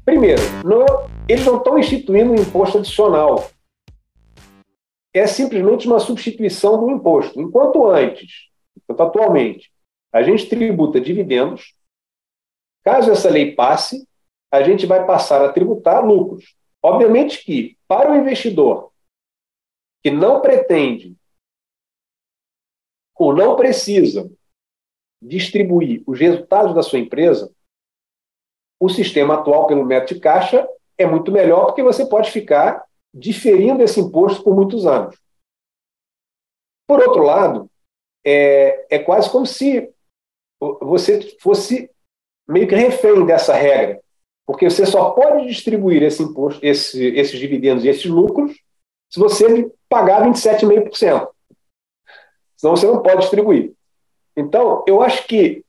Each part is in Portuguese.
Primeiro, eles não estão instituindo um imposto adicional. É simplesmente uma substituição do imposto. Enquanto atualmente, a gente tributa dividendos, caso essa lei passe, a gente vai passar a tributar lucros. Obviamente que, para o investidor que não pretende ou não precisa distribuir os resultados da sua empresa, o sistema atual pelo método de caixa é muito melhor porque você pode ficar diferindo esse imposto por muitos anos. Por outro lado, é quase como se você fosse meio que refém dessa regra, porque você só pode distribuir esse imposto, esses dividendos e esses lucros se você pagar 27,5%. Senão você não pode distribuir. Então, eu acho que,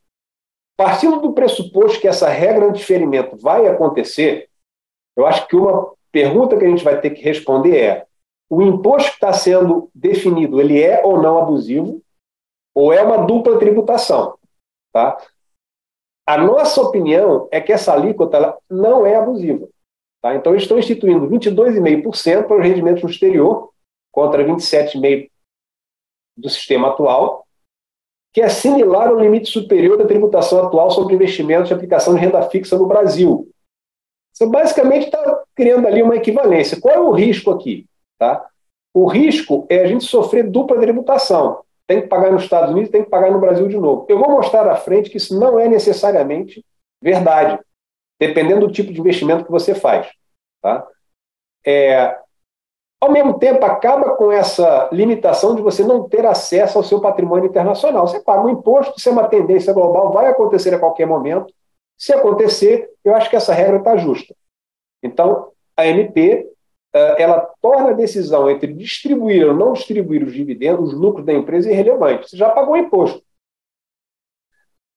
partindo do pressuposto que essa regra de diferimento vai acontecer, eu acho que uma pergunta que a gente vai ter que responder é: o imposto que está sendo definido, ele é ou não abusivo, ou é uma dupla tributação? Tá? A nossa opinião é que essa alíquota não é abusiva. Tá? Então, eles estão instituindo 22,5% para os rendimentos no exterior, contra 27,5% do sistema atual, que é similar ao limite superior da tributação atual sobre investimentos de aplicação de renda fixa no Brasil. Você basicamente está criando ali uma equivalência. Qual é o risco aqui? Tá? O risco é a gente sofrer dupla tributação. Tem que pagar nos Estados Unidos, tem que pagar no Brasil de novo. Eu vou mostrar à frente que isso não é necessariamente verdade, dependendo do tipo de investimento que você faz. Tá? Ao mesmo tempo, acaba com essa limitação de você não ter acesso ao seu patrimônio internacional. Você paga um imposto, isso é uma tendência global, vai acontecer a qualquer momento. Se acontecer, eu acho que essa regra está justa. Então, a MP, ela torna a decisão entre distribuir ou não distribuir os dividendos, os lucros da empresa, irrelevante. Você já pagou o imposto.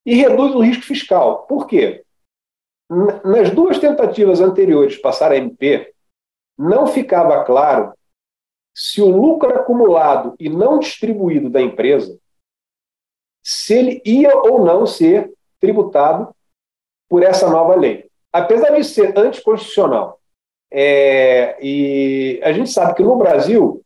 E reduz o risco fiscal. Por quê? Nas duas tentativas anteriores de passar a MP, não ficava claro se o lucro acumulado e não distribuído da empresa, se ele ia ou não ser tributado por essa nova lei. Apesar de ser anticonstitucional, e a gente sabe que no Brasil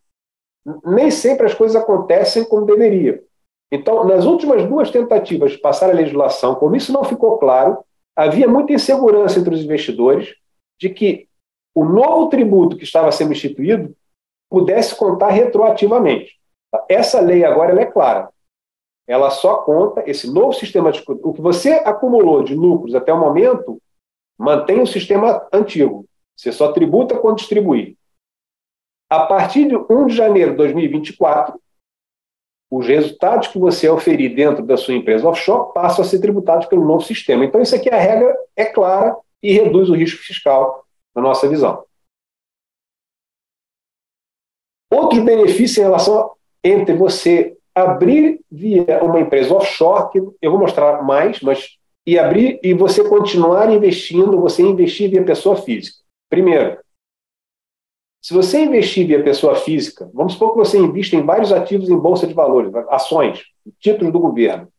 nem sempre as coisas acontecem como deveria. Então, nas últimas duas tentativas de passar a legislação, como isso não ficou claro, havia muita insegurança entre os investidores de que o novo tributo que estava sendo instituído pudesse contar retroativamente. Essa lei agora ela é clara. Ela só conta esse novo sistema de... O que você acumulou de lucros até o momento, mantém o sistema antigo. Você só tributa quando distribuir. A partir de 1 de janeiro de 2024, os resultados que você oferir dentro da sua empresa offshore passam a ser tributados pelo novo sistema. Então, isso aqui, a regra é clara e reduz o risco fiscal, na nossa visão. Outros benefícios em relação entre você abrir via uma empresa offshore, que eu vou mostrar mais, e abrir e você continuar investindo, você investir via pessoa física. Primeiro, se você investir via pessoa física, vamos supor que você invista em vários ativos em bolsa de valores, ações, títulos do governo.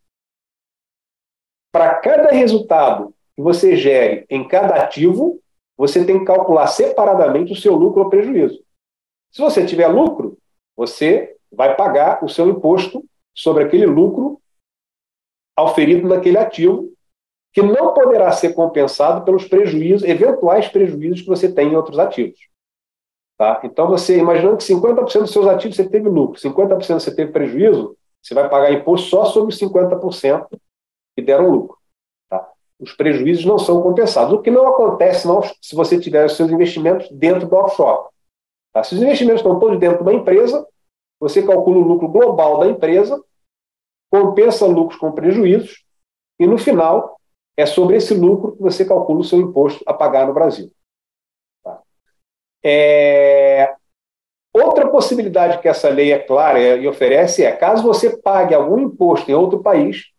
Para cada resultado que você gere em cada ativo, você tem que calcular separadamente o seu lucro ou prejuízo. Se você tiver lucro, você vai pagar o seu imposto sobre aquele lucro auferido naquele ativo, que não poderá ser compensado pelos prejuízos, eventuais prejuízos que você tem em outros ativos. Tá? Então, você, imaginando que 50% dos seus ativos você teve lucro, 50% você teve prejuízo, você vai pagar imposto só sobre os 50% que deram lucro. Tá? Os prejuízos não são compensados, o que não acontece se você tiver os seus investimentos dentro do offshore. Tá? Se os investimentos estão todos dentro de uma empresa, você calcula o lucro global da empresa, compensa lucros com prejuízos, e no final é sobre esse lucro que você calcula o seu imposto a pagar no Brasil. Tá? Outra possibilidade que essa lei é clara e oferece é, caso você pague algum imposto em outro país,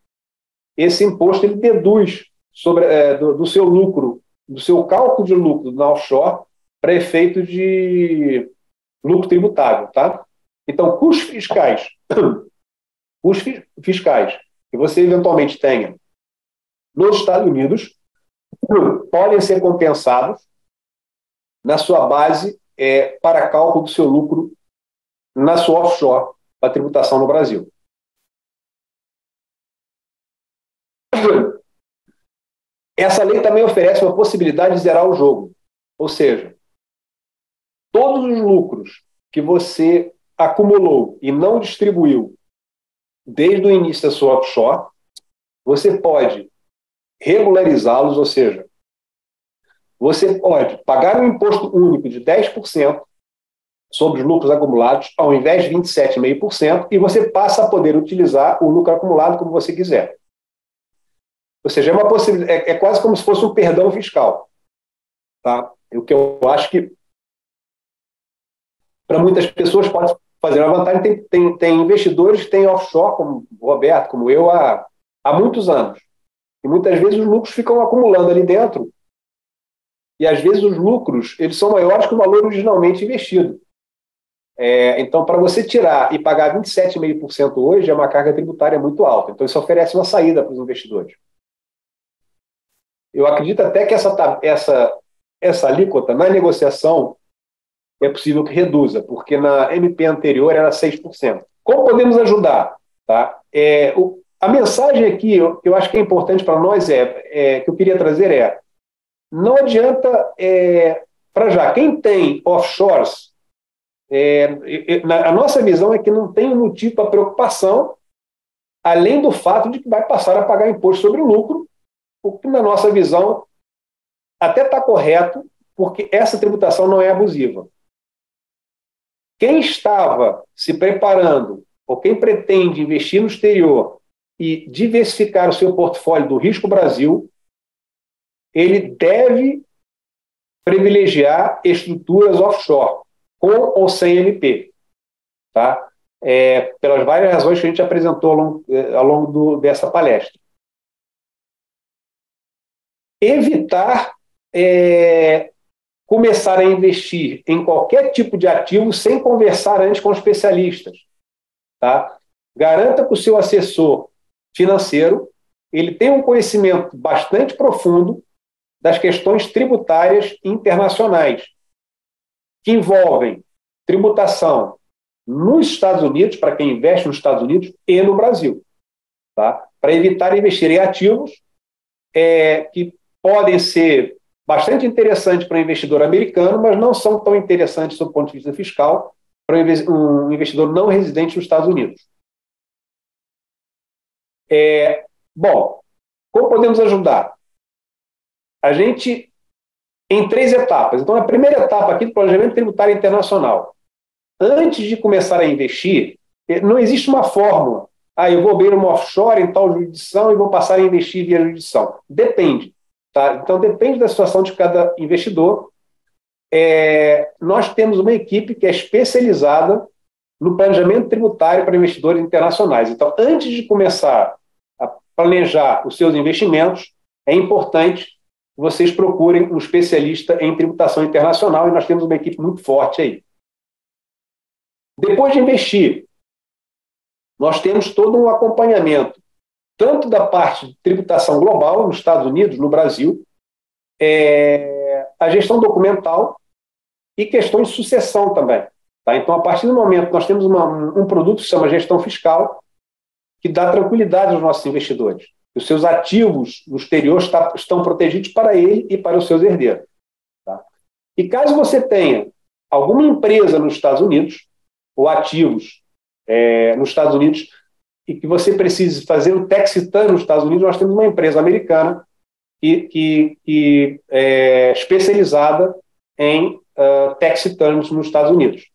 esse imposto ele deduz do seu lucro, do seu cálculo de lucro na offshore, para efeito de lucro tributável. Tá? Então, custos fiscais que você eventualmente tenha nos Estados Unidos, podem ser compensados na sua base para cálculo do seu lucro na sua offshore para tributação no Brasil. Essa lei também oferece uma possibilidade de zerar o jogo, ou seja, todos os lucros que você acumulou e não distribuiu desde o início da sua offshore, você pode regularizá-los, ou seja, você pode pagar um imposto único de 10% sobre os lucros acumulados, ao invés de 27,5%, e você passa a poder utilizar o lucro acumulado como você quiser. Ou seja, é quase como se fosse um perdão fiscal. Tá? O que eu acho que, para muitas pessoas, pode fazer uma vantagem. Tem investidores que têm offshore, como o Roberto, como eu, há muitos anos. E muitas vezes os lucros ficam acumulando ali dentro. E às vezes os lucros eles são maiores que o valor originalmente investido. Então, para você tirar e pagar 27,5% hoje, é uma carga tributária muito alta. Então, isso oferece uma saída para os investidores. Eu acredito até que essa alíquota, na negociação, é possível que reduza, porque na MP anterior era 6%. Como podemos ajudar? Tá? A mensagem aqui, que eu acho que é importante para nós, que eu queria trazer não adianta, para já, quem tem offshores, a nossa visão é que não tem um motivo para preocupação, além do fato de que vai passar a pagar imposto sobre o lucro, o que, na nossa visão, até está correto, porque essa tributação não é abusiva. Quem estava se preparando, ou quem pretende investir no exterior e diversificar o seu portfólio do risco Brasil, ele deve privilegiar estruturas offshore, com ou sem MP. Tá? Pelas várias razões que a gente apresentou ao longo dessa palestra. Evitar começar a investir em qualquer tipo de ativo sem conversar antes com especialistas. Tá? Garanta que o seu assessor financeiro ele tem um conhecimento bastante profundo das questões tributárias internacionais, que envolvem tributação nos Estados Unidos, para quem investe nos Estados Unidos, e no Brasil. Tá? Para evitar investir em ativos que podem ser bastante interessantes para o investidor americano, mas não são tão interessantes do ponto de vista fiscal para um investidor não residente nos Estados Unidos. Bom, como podemos ajudar? A gente, em 3 etapas. Então, a primeira etapa aqui do planejamento tributário internacional. Antes de começar a investir, não existe uma fórmula. Eu vou abrir uma offshore em tal jurisdição e vou passar a investir via jurisdição. Depende. Tá? Então, depende da situação de cada investidor. Nós temos uma equipe que é especializada no planejamento tributário para investidores internacionais. Então, antes de começar a planejar os seus investimentos, é importante que vocês procurem um especialista em tributação internacional, e nós temos uma equipe muito forte aí. Depois de investir, nós temos todo um acompanhamento, tanto da parte de tributação global, nos Estados Unidos, no Brasil, a gestão documental e questões de sucessão também. Tá? Então, a partir do momento que nós temos um produto que se chama gestão fiscal, que dá tranquilidade aos nossos investidores. Os seus ativos no exterior estão protegidos para ele e para os seus herdeiros. Tá? E caso você tenha alguma empresa nos Estados Unidos, ou ativos nos Estados Unidos, e que você precise fazer o tax return nos Estados Unidos, nós temos uma empresa americana que é especializada em tax returns nos Estados Unidos.